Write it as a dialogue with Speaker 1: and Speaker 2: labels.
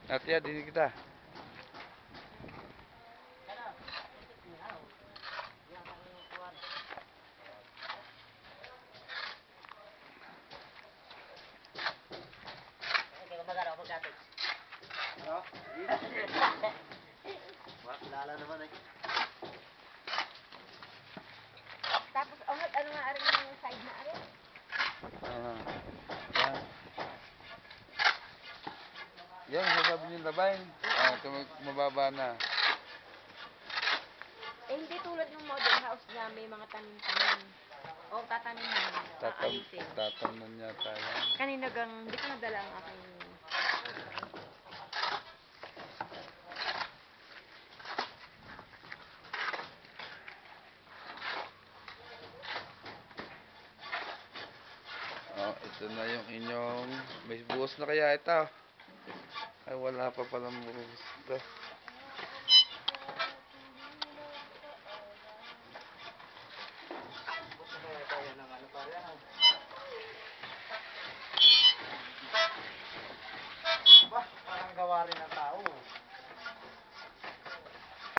Speaker 1: Ate, dinig kita.
Speaker 2: Kilala naman eh.
Speaker 3: Tapos, angat, ano nga rin yung side na rin?
Speaker 1: Ah, yan. Yan, sasabi niyo labayin. Ito mababa na.
Speaker 3: Eh, hindi tulad ng modern house na may mga tanim-tanim. O, tatanim namin. Aayusin.
Speaker 1: Tatamnan yata yan.
Speaker 3: Kanina gang, hindi ko nadala ang aking...
Speaker 1: Oh, ito na yung inyong... May buhos na kaya ito? Ay, wala pa palang buhos ito.